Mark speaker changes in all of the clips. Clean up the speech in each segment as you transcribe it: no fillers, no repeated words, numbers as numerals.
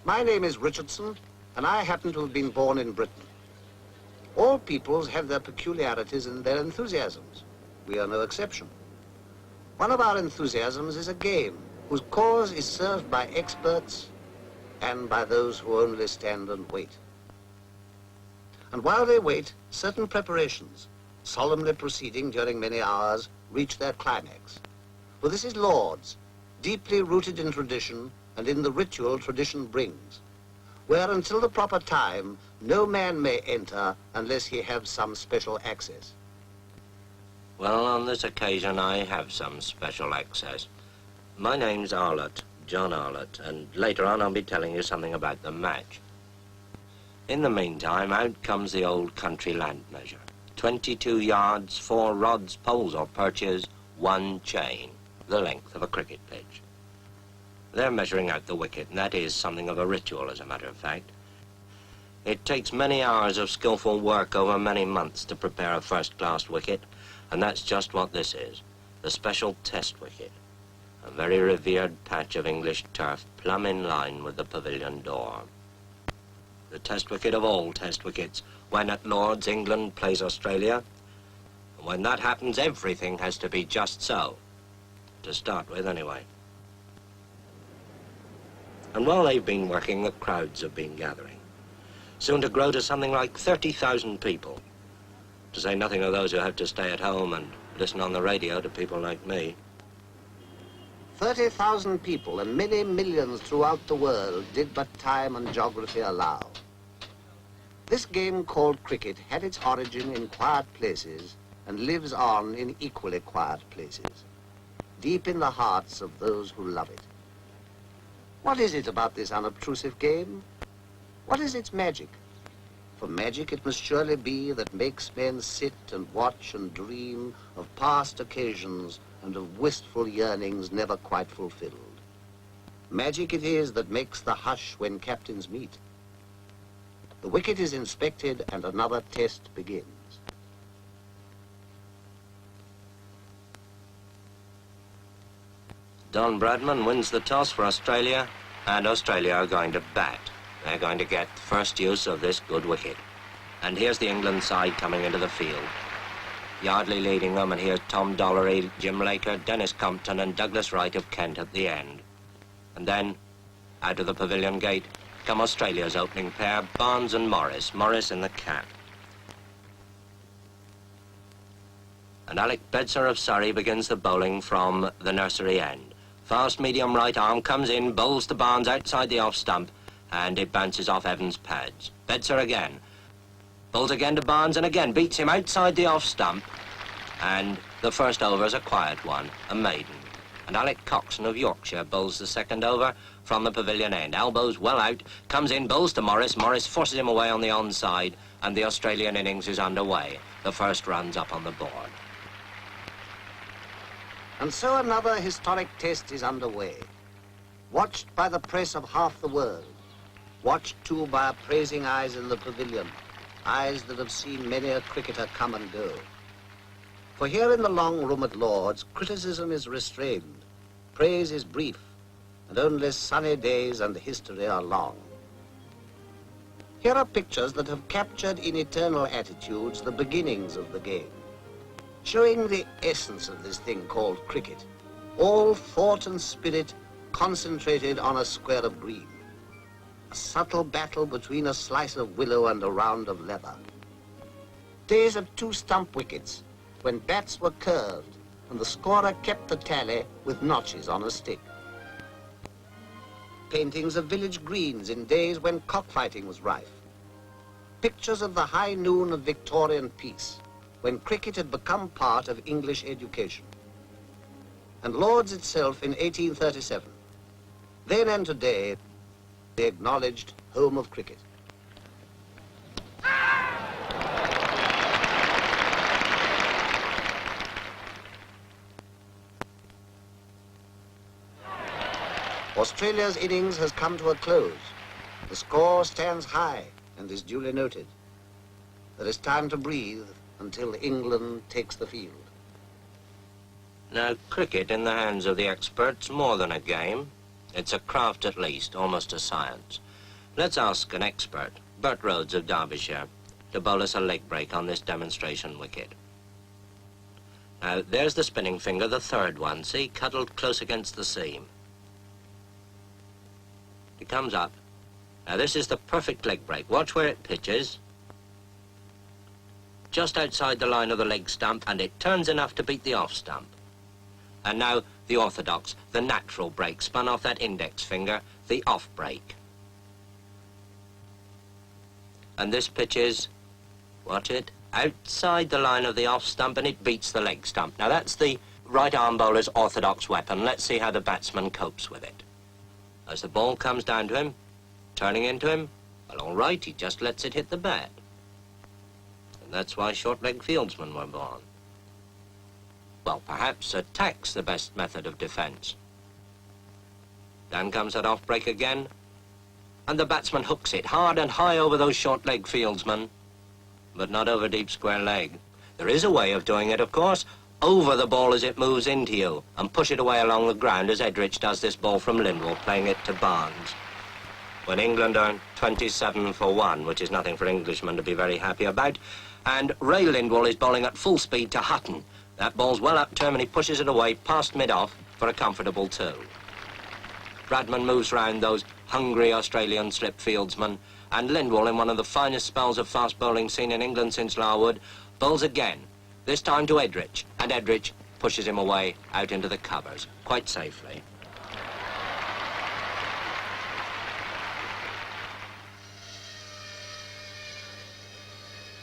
Speaker 1: My name is Richardson, and I happen to have been born in Britain. All peoples have their peculiarities and their enthusiasms. We are no exception. One of our enthusiasms is a game whose cause is served by experts and by those who only stand and wait. And while they wait, certain preparations, solemnly proceeding during many hours, reach their climax. For this is Lord's, deeply rooted in tradition and in the ritual tradition brings, where until the proper time, no man may enter unless he have some special access.
Speaker 2: Well, on this occasion, I have some special access. My name's Arlott, John Arlott, and later on I'll be telling you something about the match. In the meantime, out comes the old country land measure. 22 yards, 4 rods, poles or perches, 1 chain, the length of a cricket pitch. They're measuring out the wicket, and that is something of a ritual, as a matter of fact. It takes many hours of skillful work over many months to prepare a first-class wicket, and that's just what this is, the special test wicket, a very revered patch of English turf plumb in line with the pavilion door. The test wicket of all test wickets, when at Lord's England plays Australia. And when that happens, everything has to be just so, to start with anyway. And while they've been working, the crowds have been gathering, soon to grow to something like 30,000 people, to say nothing of those who have to stay at home and listen on the radio to people like me.
Speaker 1: 30,000 people and many millions throughout the world did but time and geography allow. This game called cricket had its origin in quiet places and lives on in equally quiet places, deep in the hearts of those who love it. What is it about this unobtrusive game? What is its magic? For magic it must surely be that makes men sit and watch and dream of past occasions and of wistful yearnings never quite fulfilled. Magic it is that makes the hush when captains meet. The wicket is inspected and another test begins.
Speaker 2: Don Bradman wins the toss for Australia, and Australia are going to bat. They're going to get first use of this good wicket. And here's the England side coming into the field. Yardley leading them, and here's Tom Dollery, Jim Laker, Dennis Compton, and Douglas Wright of Kent at the end. And then, out of the pavilion gate, come Australia's opening pair, Barnes and Morris, Morris in the cap. And Alec Bedser of Surrey begins the bowling from the nursery end. Fast medium right arm comes in, bowls to Barnes outside the off stump, and it bounces off Evans' pads. Bedser again. Bowls again to Barnes and again beats him outside the off stump. And the first over's a quiet one, a maiden. And Alec Coxon of Yorkshire bowls the second over from the pavilion end. Elbows well out, comes in, bowls to Morris. Morris forces him away on the onside, and the Australian innings is underway. The first run's up on the board.
Speaker 1: And so another historic test is underway, watched by the press of half the world, watched too by appraising eyes in the pavilion, eyes that have seen many a cricketer come and go. For here in the long room at Lord's, criticism is restrained, praise is brief, and only sunny days and history are long. Here are pictures that have captured in eternal attitudes the beginnings of the game, showing the essence of this thing called cricket, all thought and spirit concentrated on a square of green, a subtle battle between a slice of willow and a round of leather. Days of 2 stump wickets, when bats were curved and the scorer kept the tally with notches on a stick. Paintings of village greens in days when cockfighting was rife. Pictures of the high noon of Victorian peace, when cricket had become part of English education. And Lord's itself in 1837, then and today, the acknowledged home of cricket. Australia's innings has come to a close. The score stands high and is duly noted. There is time to breathe until England takes the field.
Speaker 2: Now, cricket in the hands of the experts, more than a game. It's a craft at least, almost a science. Let's ask an expert, Bert Rhodes of Derbyshire, to bowl us a leg break on this demonstration wicket. Now, there's the spinning finger, the third one, see, cuddled close against the seam. It comes up. Now, this is the perfect leg break. Watch where it pitches. Just outside the line of the leg stump, and it turns enough to beat the off stump. And now, the orthodox, the natural break, spun off that index finger, the off break. And this pitches, watch it, outside the line of the off stump, and it beats the leg stump. Now, that's the right arm bowler's orthodox weapon. Let's see how the batsman copes with it. As the ball comes down to him, turning into him, well, all right, he just lets it hit the bat. And that's why short-leg fieldsmen were born. Well, perhaps attack's the best method of defence. Down comes that off break again, and the batsman hooks it hard and high over those short-leg fieldsmen, but not over deep square leg. There is a way of doing it, of course, over the ball as it moves into you, and push it away along the ground, as Edrich does this ball from Lindwall, playing it to Barnes. When England are 27 for 1, which is nothing for Englishmen to be very happy about, and Ray Lindwall is bowling at full speed to Hutton. That ball's well up term, and he pushes it away past mid-off for a comfortable 2. Bradman moves round those hungry Australian slip fieldsmen, and Lindwall, in one of the finest spells of fast bowling seen in England since Larwood, bowls again, this time to Edrich, and Edrich pushes him away out into the covers, quite safely.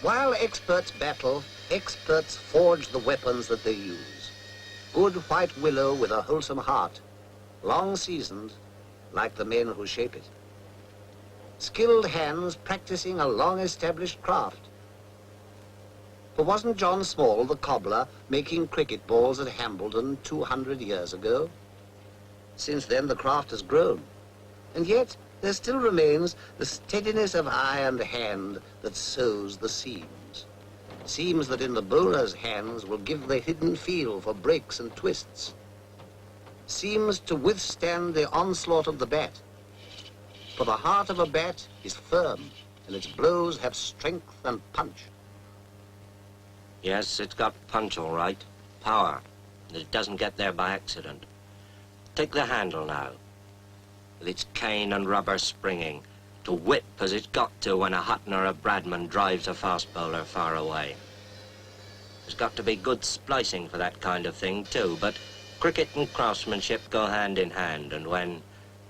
Speaker 1: While experts battle, experts forge the weapons that they use. Good white willow with a wholesome heart, long seasoned, like the men who shape it. Skilled hands practicing a long-established craft. For wasn't John Small, the cobbler, making cricket balls at Hambledon 200 years ago? Since then, the craft has grown. And yet, there still remains the steadiness of eye and hand that sews the seams. Seams that in the bowler's hands will give the hidden feel for breaks and twists. Seems to withstand the onslaught of the bat. For the heart of a bat is firm, and its blows have strength and punch.
Speaker 2: Yes, it's got punch, all right. Power. And it doesn't get there by accident. Take the handle now, with its cane and rubber springing, to whip as it's got to when a Hutton or a Bradman drives a fast bowler far away. There's got to be good splicing for that kind of thing, too, but cricket and craftsmanship go hand in hand, and when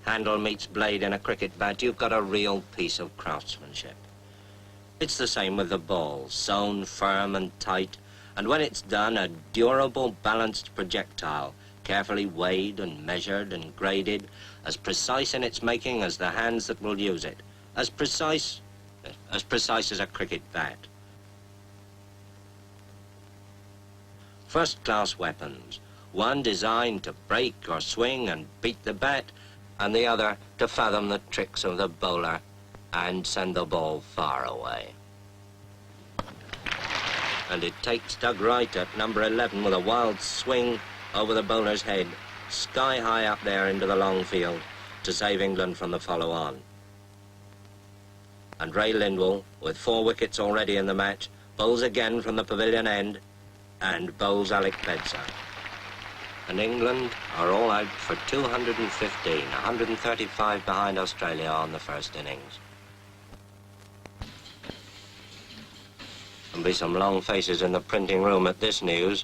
Speaker 2: handle meets blade in a cricket bat, you've got a real piece of craftsmanship. It's the same with the ball, sewn firm and tight, and when it's done, a durable, balanced projectile, carefully weighed and measured and graded, as precise in its making as the hands that will use it, as precise as a cricket bat. First-class weapons, one designed to break or swing and beat the bat, and the other to fathom the tricks of the bowler and send the ball far away. And it takes Doug Wright at number 11 with a wild swing over the bowler's head, sky high up there into the long field, to save England from the follow-on. And Ray Lindwall, with 4 wickets already in the match, bowls again from the pavilion end, and bowls Alec Bedser. And England are all out for 215, 135 behind Australia on the first innings. There'll be some long faces in the printing room at this news.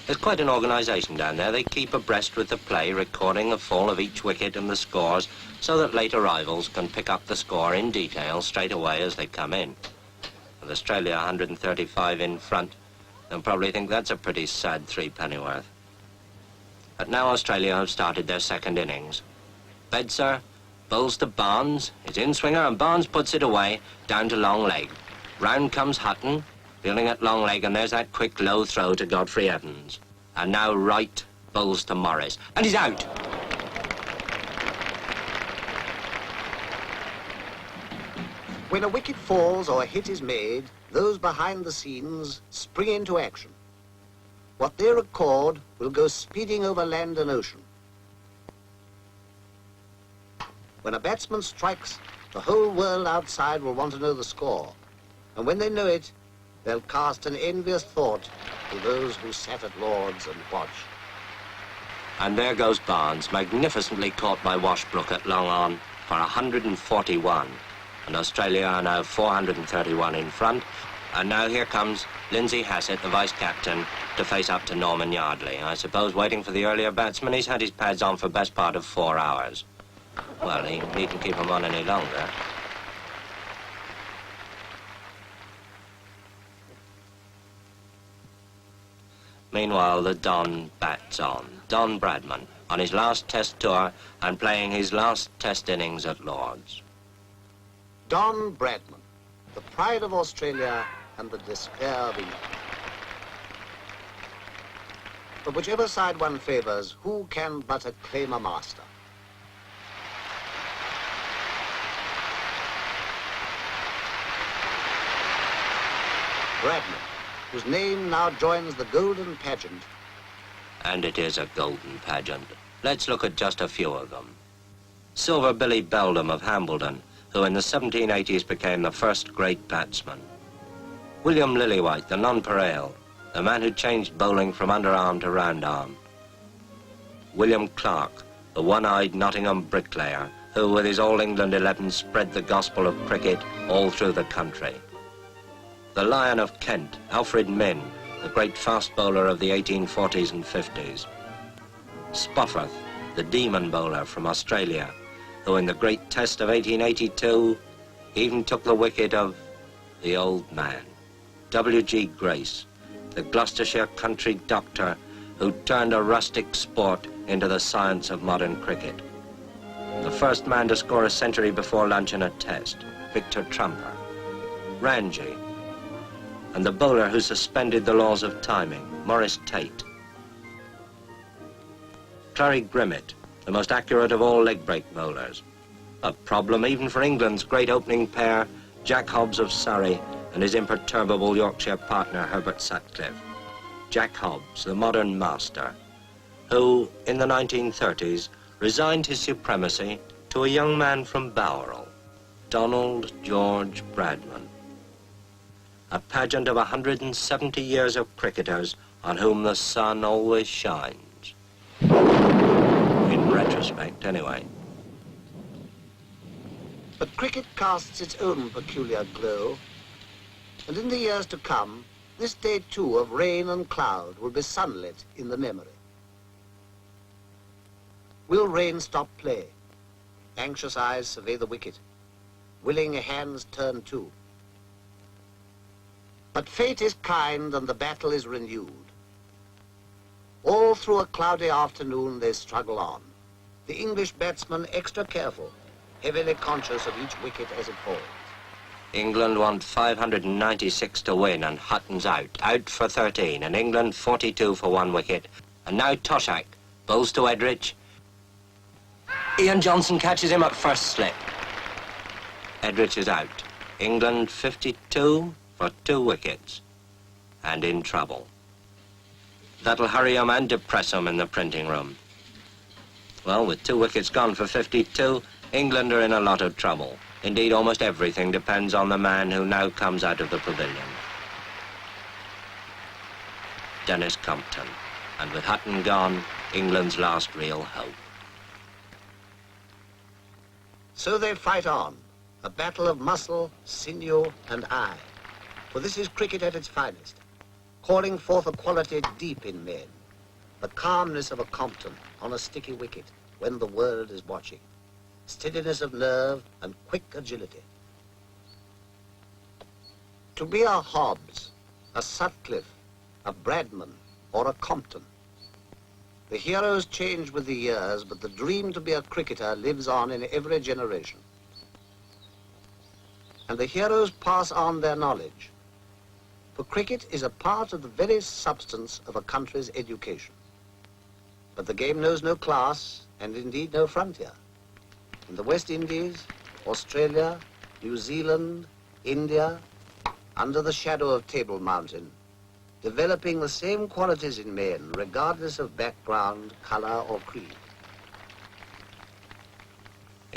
Speaker 2: There's quite an organisation down there. They keep abreast with the play, recording the fall of each wicket and the scores, so that late arrivals can pick up the score in detail straight away as they come in. With Australia 135 in front, they'll probably think that's a pretty sad threepennyworth. But now Australia have started their second innings. Bedser bowls to Barnes, his in-swinger, and Barnes puts it away, down to long leg. Round comes Hutton, fielding at long leg, and there's that quick low throw to Godfrey Evans. And now Wright bowls to Morris, and he's out.
Speaker 1: When a wicket falls or a hit is made, those behind the scenes spring into action. What they record will go speeding over land and ocean. When a batsman strikes, The whole world outside will want to know the score. And when they know it, they'll cast an envious thought to those who sat at Lord's and watched.
Speaker 2: And there goes Barnes, magnificently caught by Washbrook at long on for 141. And Australia are now 431 in front. And now here comes Lindsay Hassett, the vice-captain, to face up to Norman Yardley. I suppose waiting for the earlier batsman. He's had his pads on for best part of 4 hours. Well, he needn't keep them on any longer. Meanwhile, the Don bats on. Don Bradman, on his last test tour and playing his last test innings at Lord's.
Speaker 1: Don Bradman, the pride of Australia and the despair of England. But whichever side one favours, who can but acclaim a master? Bradman, whose name now joins the golden pageant.
Speaker 2: And it is a golden pageant. Let's look at just a few of them. Silver Billy Beldam of Hambledon, who in the 1780s became the first great batsman. William Lillywhite, the nonpareil, the man who changed bowling from underarm to round arm. William Clark, the one-eyed Nottingham bricklayer, who with his All England 11 spread the gospel of cricket all through the country. The Lion of Kent, Alfred Minn, the great fast bowler of the 1840s and 50s. Spofforth, the demon bowler from Australia, who in the great test of 1882 even took the wicket of the old man. W.G. Grace, the Gloucestershire country doctor who turned a rustic sport into the science of modern cricket. The first man to score a century before lunch in a test, Victor Trumper. Ranji, and the bowler who suspended the laws of timing, Maurice Tate. Clary Grimmett, the most accurate of all leg break bowlers. A problem even for England's great opening pair, Jack Hobbs of Surrey and his imperturbable Yorkshire partner, Herbert Sutcliffe. Jack Hobbs, the modern master, who, in the 1930s, resigned his supremacy to a young man from Bowral, Donald George Bradman. A pageant of 170 years of cricketers on whom the sun always shines. In retrospect, anyway.
Speaker 1: But cricket casts its own peculiar glow, and in the years to come, this day too of rain and cloud will be sunlit in the memory. Will rain stop play? Anxious eyes survey the wicket. Willing hands turn to. But fate is kind and the battle is renewed. All through a cloudy afternoon they struggle on. The English batsman extra careful, heavily conscious of each wicket as it falls.
Speaker 2: England want 596 to win and Hutton's out for 13, and England 42 for 1 wicket. And now Toshak bowls to Edrich. Ian Johnson catches him at first slip. Edrich is out. England 52 for 2 wickets, and in trouble. That'll hurry him and depress him in the printing room. Well, with 2 wickets gone for 52, England are in a lot of trouble. Indeed, almost everything depends on the man who now comes out of the pavilion. Dennis Compton. And with Hutton gone, England's last real hope.
Speaker 1: So they fight on, a battle of muscle, sinew, and eye. For this is cricket at its finest, calling forth a quality deep in men, the calmness of a Compton on a sticky wicket when the world is watching, steadiness of nerve and quick agility. To be a Hobbs, a Sutcliffe, a Bradman, or a Compton. The heroes change with the years, but the dream to be a cricketer lives on in every generation. And the heroes pass on their knowledge. For cricket is a part of the very substance of a country's education. But the game knows no class, and indeed no frontier. In the West Indies, Australia, New Zealand, India, under the shadow of Table Mountain, developing the same qualities in men, regardless of background, color, or creed.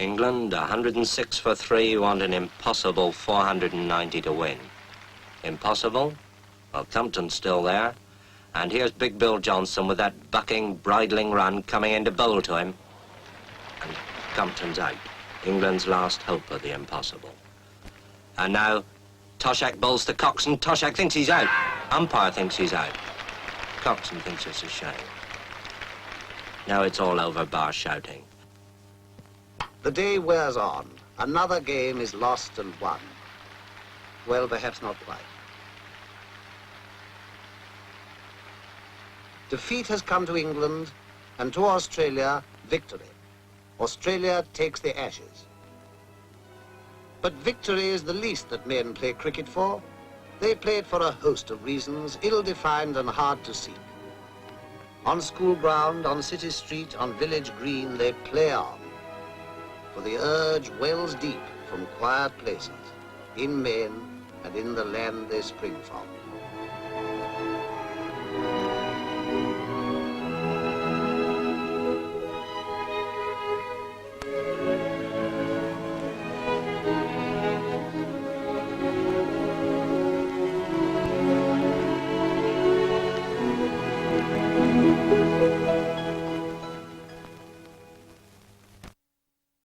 Speaker 2: England, 106 for 3, want an impossible 490 to win. Impossible? Well, Compton's still there. And here's Big Bill Johnson with that bucking, bridling run coming in to bowl to him. And Compton's out. England's last hope of the impossible. And now, Toshak bowls to Coxon. Toshak thinks he's out. Umpire thinks he's out. Coxon thinks it's a shame. Now it's all over, bar shouting.
Speaker 1: The day wears on. Another game is lost and won. Well, perhaps not quite. Defeat has come to England, and to Australia, victory. Australia takes the Ashes. But victory is the least that men play cricket for. They play it for a host of reasons, ill-defined and hard to seek. On school ground, on city street, on village green, they play on. For the urge wells deep from quiet places, in men and in the land they spring from.